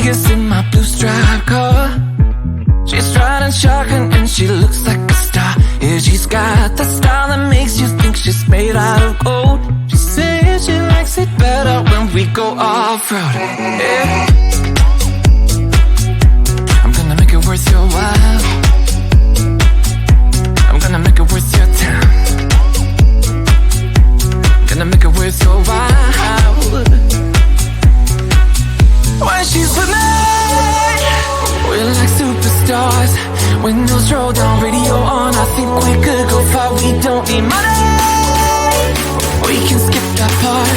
Vegas in my blue striped car. She's riding shotgun and she looks like a star. Yeah, she's got that style that makes you think she's made out of gold. She says she likes it better when we go off-road. Yeah. I'm gonna make it worth your while. I'm gonna make it worth your time. Gonna make it worth your while. When she's with me, we're like superstars. Windows roll down, radio on. I think we could go far. We don't need money. We can skip that part.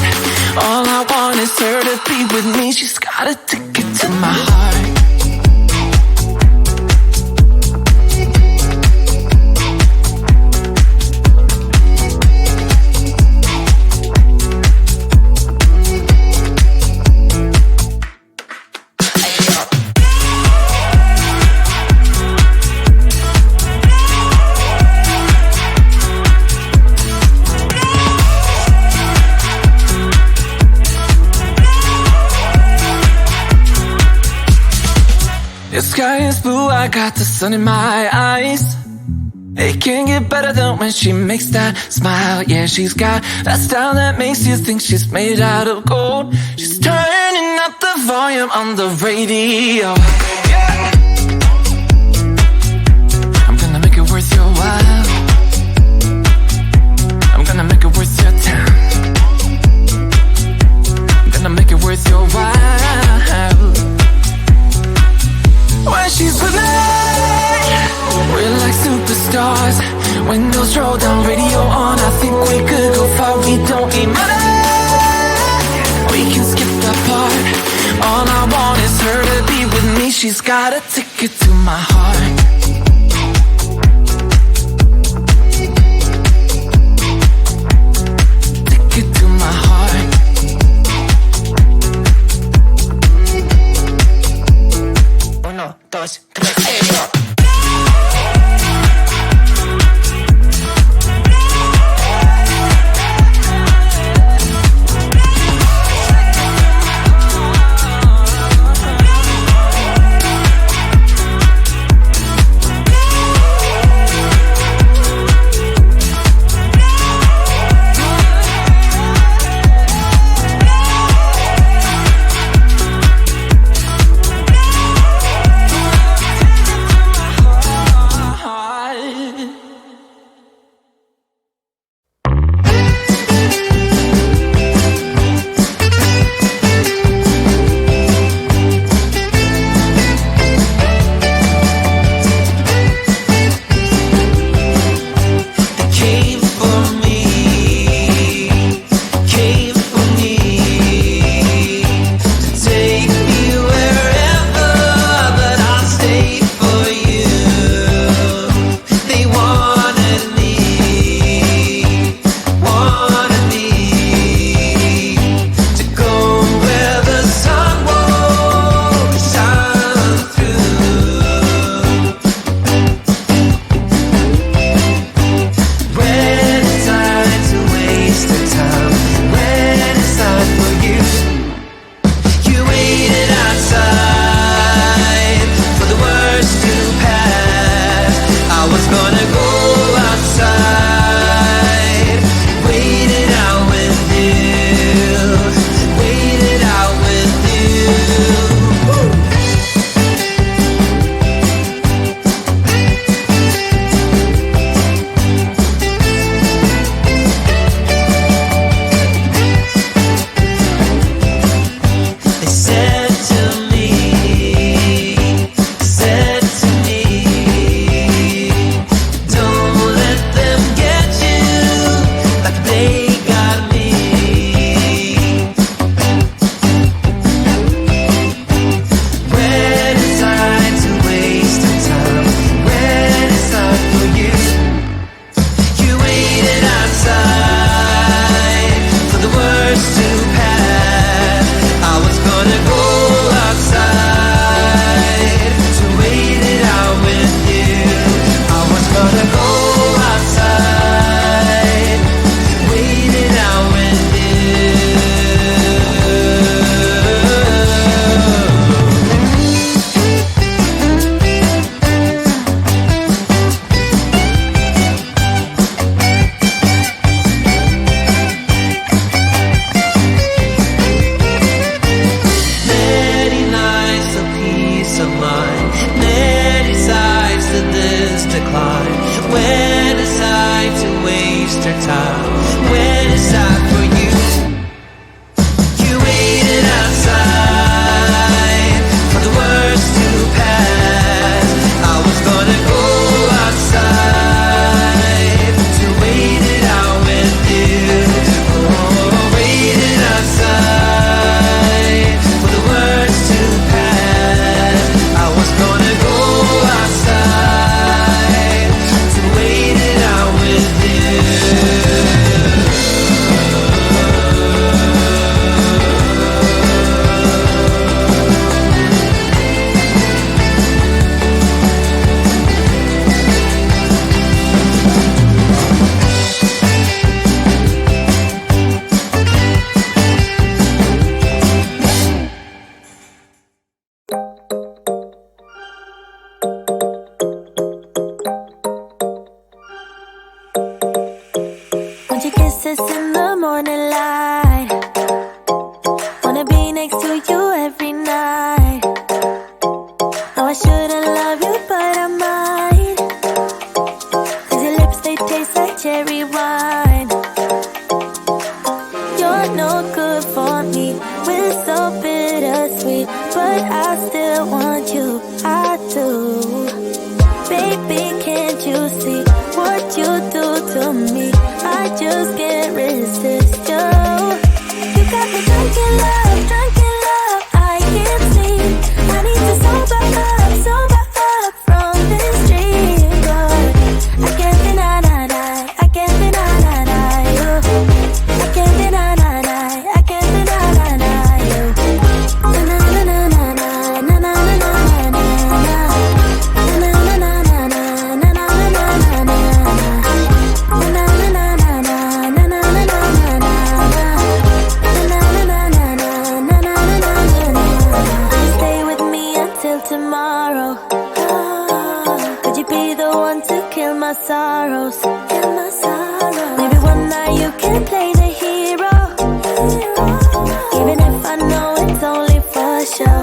All I want is her to be with me. She's got a ticket to my heart. The sky is blue, I got the sun in my eyes. It can't get better than when she makes that smile. Yeah, she's got that style that makes you think she's made out of gold. She's turning up the volume on the radio. Yeah. I'm gonna make it worth your while. I'm gonna make it worth your time. I'm gonna make it worth your while. When she's with me, we're like superstars. Windows roll down, radio on. I think we could go far. We don't need money. We can skip that part. All I want is her to be with me. She's got a ticket to my heart. Ticket to my heart. Uno, dos, tres, so bittersweet, but I still want you, I do. Baby, can't you see what you do to me? I just can't resist you. You got me drunk in love, I can't sleep. I need to sober up from this dream, but I can't deny, I can't deny you. I can't deny, I can't deny you. Na na na na na na na na na na na. Na na na na na na na na na na. Na na na na na na na na na. Stay with me until tomorrow. Could you be the one to kill my sorrows? Maybe one night you can play the hero, even if I know it's only for show.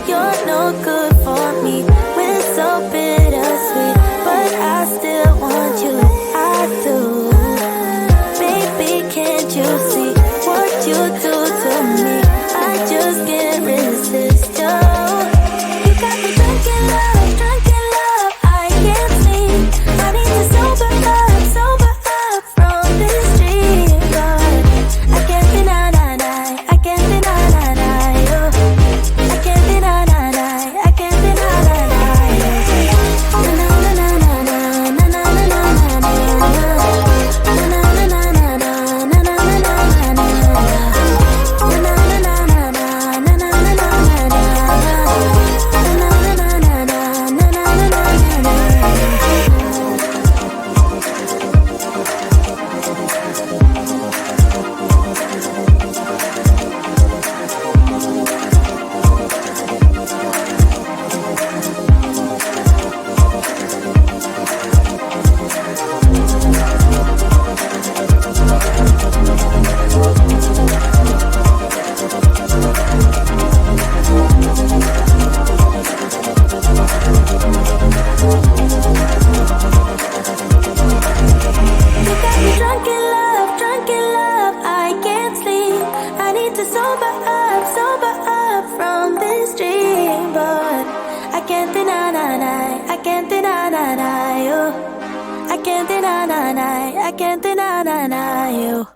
You're no good for me, we're so bittersweet, but I still want you, I do. Baby, can't you see what you do to me? I just can't resist you. You got me drunk in love, I can't sleep. I need to sober up from this dream, but I can't deny, I can't deny you. I can't deny, I can't deny you. Na na na na na na na na na na. Na na na na na na na na na na. Na na na na na na na na na na. Na na na na na na na na na. You got me drunk in love, I can't sleep. I need to sober up from this dream, but I can't deny, I can't deny you. I can't deny, I can't deny you.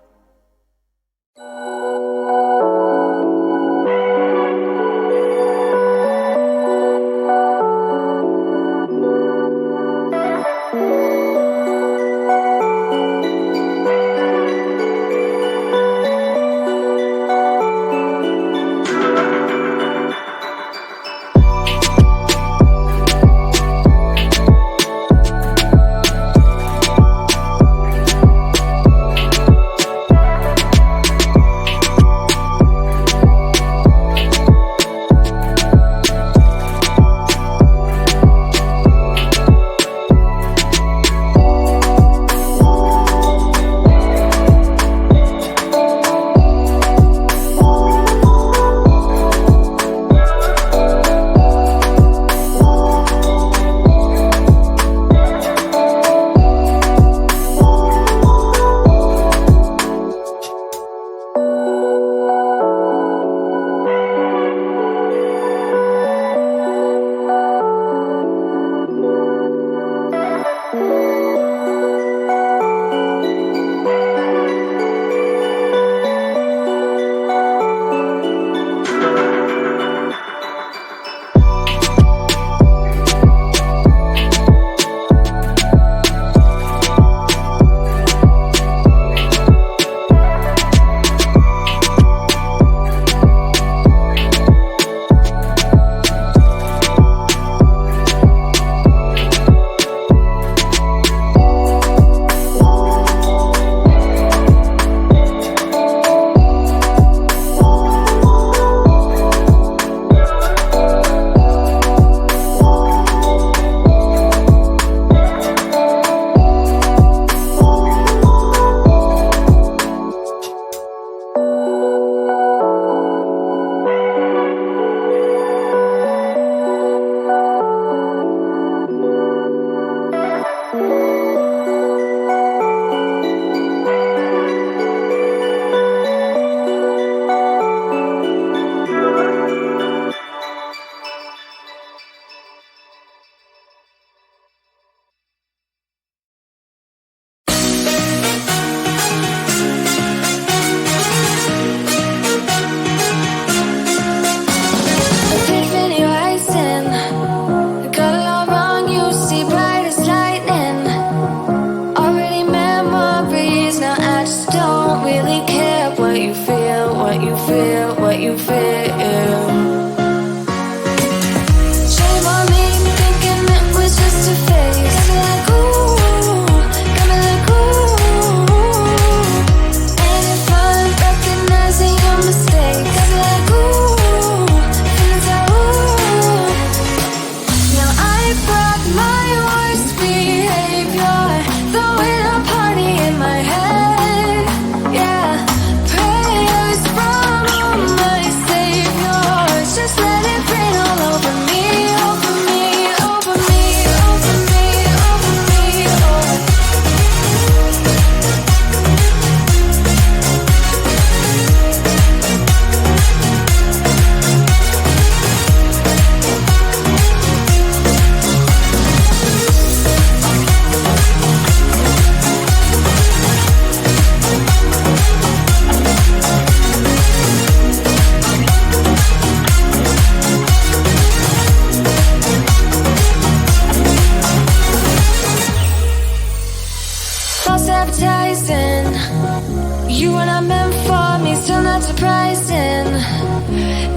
not surprising.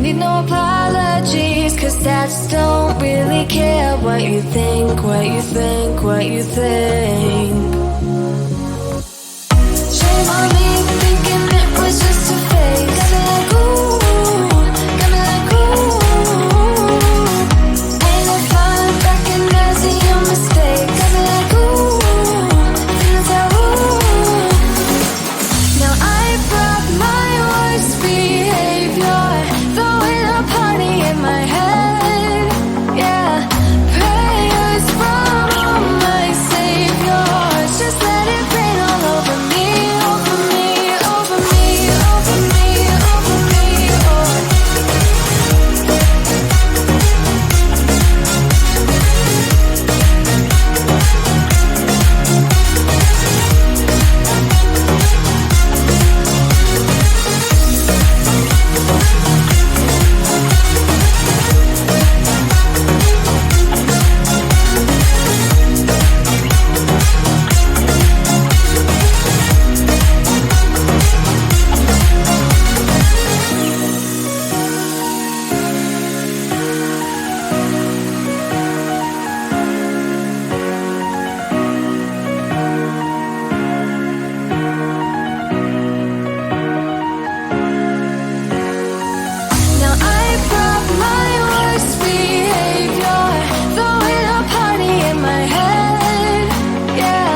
Need no apologies, 'cause I just don't really care what you think, what you think, what you think. Shame on me thinking it was just a phase. Got me like ooh, got me like ooh. Ain't no fun recognizing your mistake. Got me like ooh, feels like ooh. Now I brought my worst behavior, throwing a party in my head. Yeah, prayers from all my saviors. Just let it rain all over me, over me, over me, over me, over me. Now I brought my worst behavior, throwing a party in my head. Yeah,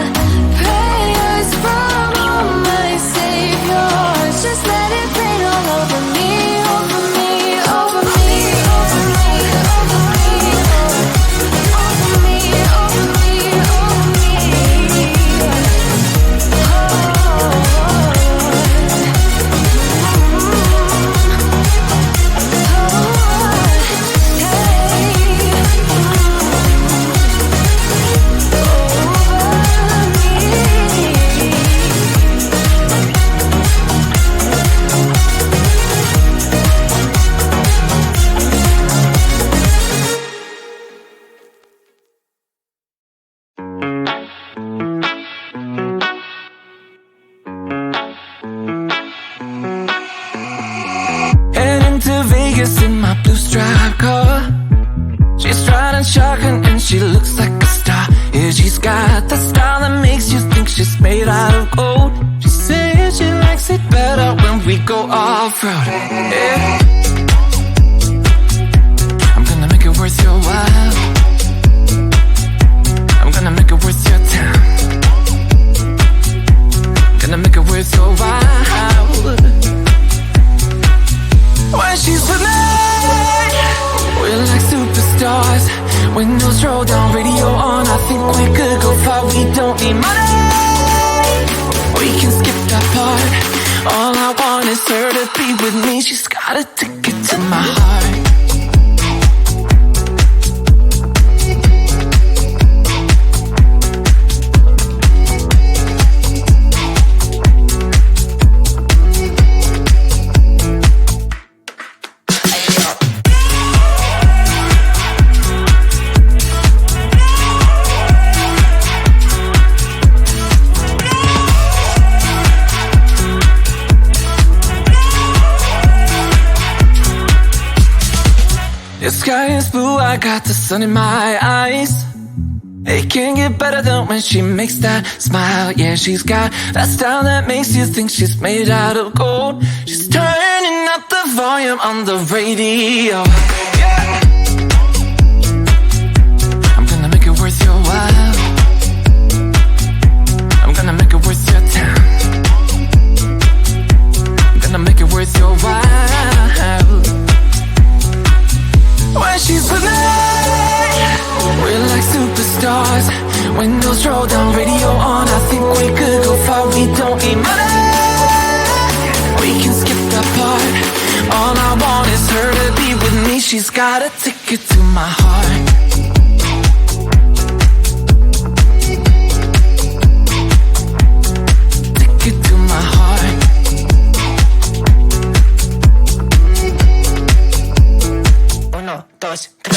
prayers from all my saviors. Just let it rain all over me, over me, over me, over me, over me, over me, over me, over me. Heading to Vegas in my blue striped car. She's riding shotgun and she looks like a star. Yeah, she's got that style that makes you think she's made out of gold. She says she likes it better when we go off-road. Yeah. I'm gonna make it worth your while. I'm gonna make it worth your time. Gonna make it worth your while. When she's with me, we're like superstars. Windows roll down, radio on. I think we could go far. We don't need money. We can skip that part. All I want is her to be with me. She's got a ticket to my heart. The sky is blue, I got the sun in my eyes. It can't get better than when she makes that smile. Yeah, she's got that style that makes you think she's made out of gold. She's turning up the volume on the radio. Yeah. I'm gonna make it worth your while. I'm gonna make it worth your time. I'm gonna make it worth your while. When she's with me, we're like superstars. Windows roll down, radio on. I think we could go far. We don't need money. We can skip that part. All I want is her to be with me. She's got a ticket to my heart. Ticket to my heart. Uno, dos, tres.